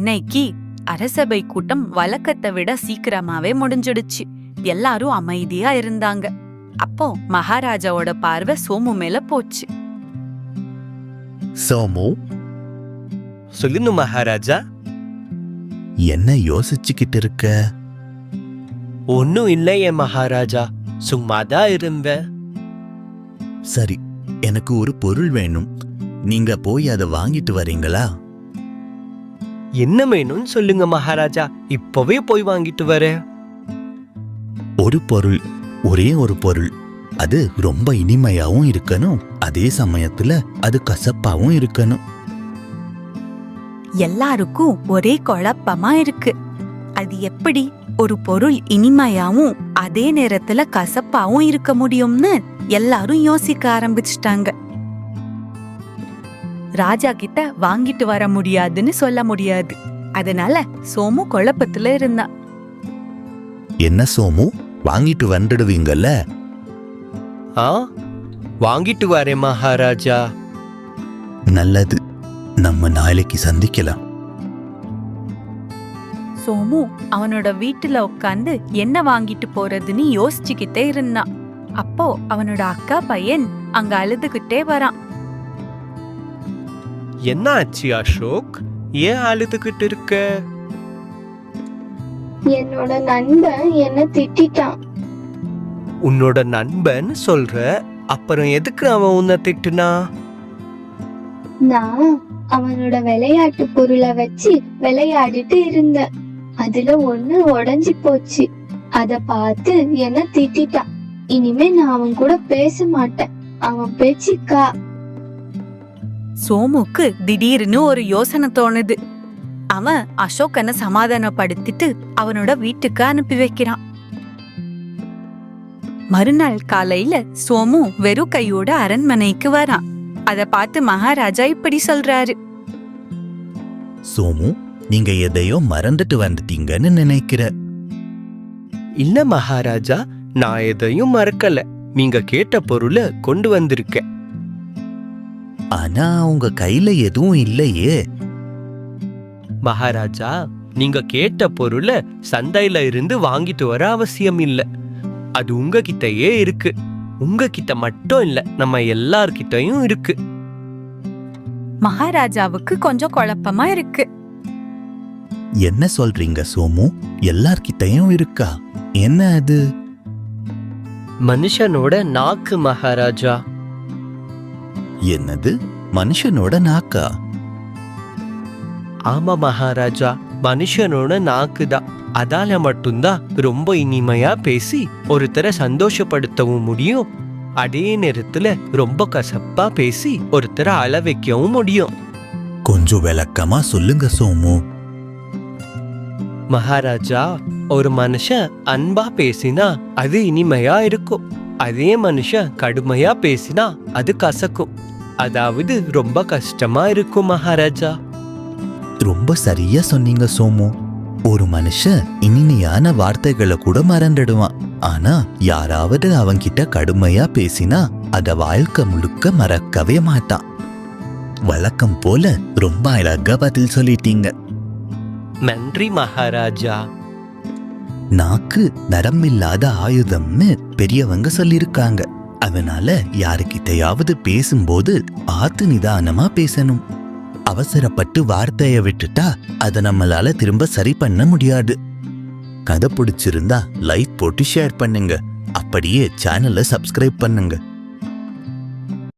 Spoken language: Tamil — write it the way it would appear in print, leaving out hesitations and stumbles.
அன்னைக்கு அரசபை கூட்டம் வழக்கத்தை விட சீக்கிரமாவே முடிஞ்சிடுச்சு. எல்லாரும் அமைதியா இருந்தாங்க. அப்போ மகாராஜாவோட பார்வை சோமு மேல போச்சு. சோமு, சொல்லுங்க மகாராஜா. என்ன யோசிச்சுக்கிட்டு இருக்க? ஒன்னும் இல்லையே மகாராஜா, சும்மாதான் இருந்தேன். சரி, எனக்கு ஒரு பொருள் வேணும். நீங்க போய் அதை வாங்கிட்டு வரீங்களா? என்ன வேணும்னு சொல்லுங்க மகாராஜா, இப்பவே போய் வாங்கிட்டு வரேன். ஒரு பொருள், ஒரே ஒரு பொருள். அது ரொம்ப இனிமையாவும் இருக்கணும், அதே சமயத்துல அது கசப்பாவும் இருக்கணும். எல்லாருக்கும் ஒரே குழப்பமா இருக்கு. அது எப்படி ஒரு பொருள் இனிமையாவும் அதே நேரத்துல கசப்பாவும் இருக்க முடியும்னு எல்லாரும் யோசிக்க ஆரம்பிச்சிட்டாங்க. ராஜா கிட்ட வாங்கிட்டு வர முடியாதுன்னு சொல்ல முடியாது. அதனால சோமு குழப்பத்துல இருந்தான். என்ன சோமு, வாங்கிட்டு வந்துடுவீங்கல்ல? வாங்கிட்டு வரேன் மகாராஜா. நல்லது, நம்ம நாளைக்கு சந்திக்கலாம். சோமு அவனோட வீட்டுல உட்காந்து என்ன வாங்கிட்டு போறதுன்னு யோசிச்சுக்கிட்டே இருந்தான். அப்போ அவனோட அக்கா பையன் அங்க அழுதுகிட்டே வரான். என்ன ஆச்சு அசோக், ஏன் அழுதுகிட்டு இருக்க? என்னோட நண்பன் என்ன திட்டான். உன்னோட நண்பன் சொல்ற, அப்புறம் எதுக்கு அவன் உன்னை திட்டுனா? நான் அவனோட விளையாட்டு பொருளை வச்சு விளையாடிட்டு இருந்தேன். அதுல ஒண்ணு உடைஞ்சு போச்சு. அத பார்த்து என்ன திட்டான். இனிமே நான் அவன் கூட பேச மாட்டேன். அவன் பேச்சுக்கா. சோமுக்கு திடீர்னு ஒரு யோசனை தோணுது. அவன் அசோகனை சமாதானப்படுத்திட்டு அவனோட வீட்டுக்கு அனுப்பி வைக்கிறான். மறுநாள் காலையில சோமு வெறும் கையோட அரண்மனைக்கு வரான். அத பார்த்து மகாராஜா இப்படி சொல்றாரு. சோமு, நீங்க எதையோ மறந்துட்டு வந்துட்டீங்கன்னு நினைக்கிற. இல்ல மகாராஜா, நான் எதையும் மறக்கல. நீங்க கேட்ட பொருளை கொண்டு வந்திருக்கேன். ஆனா உங்க கையில எதுவும் இல்லையே. மகாராஜா, நீங்க கேட்ட பொருளை சந்தையில இருந்து வாங்கிட்டு வர அவசியம் இல்ல. அது உங்ககிட்டயே இருக்கு. உங்ககிட்ட மட்டும் இல்ல, நம்ம எல்லார்கிட்டயும் இருக்கு. மகாராஜாவுக்கு கொஞ்சம் குழப்பமா இருக்கு. என்ன சொல்றீங்க சோமு? எல்லார்கிட்டயும் இருக்கா? என்ன அது? மனுஷனோட நாக்கு மகாராஜா. என்னது, மனுஷனோட நாக்கா? ஆமா மகாராஜா, மனுஷனோட நாக்குதான். அதால மட்டும்தான் ரொம்ப இனிமையா பேசி ஒருத்தரை சந்தோஷப்படுத்தவும் முடியும், அதே நேரத்துல ரொம்ப கசப்பா பேசி ஒருத்தரை அழ வைக்கவும் முடியும். கொஞ்சம் விளக்கமா சொல்லுங்க சோமு. மகாராஜா, ஒரு மனுஷன் அன்பா பேசினா அது இனிமையா இருக்கும். அதே மனுஷன் கடுமையா பேசினா அது கசக்கும். அதாவது ரொம்ப கஷ்டமா இருக்கும் மகாராஜா. ரொம்ப சரியா சொன்னீங்க சோமு. ஒரு மனுஷன் இனிமையான வார்த்தைகளை கூட மறந்துடுவான். ஆனா யாராவது அவன்கிட்ட கடுமையா பேசினா அத வாழ்க்கை முழுக்க மறக்கவே மாட்டான். வழக்கம் போல ரொம்ப அழகா பதில் சொல்லிட்டீங்க. நன்றி மகாராஜா. நாக்கு நரம்பில்லாத ஆயுதம்னு பெரியவங்க சொல்லிருக்காங்க. அதனால யாருக்கிட்டையாவது பேசும்போது ஆத்து நிதானமா பேசணும். அவசரப்பட்டு வார்த்தைய விட்டுட்டா அதை நம்மளால திரும்ப சரி பண்ண முடியாது. கதை பிடிச்சிருந்தா லைக் போட்டு ஷேர் பண்ணுங்க. அப்படியே சேனலை சப்ஸ்கிரைப் பண்ணுங்க.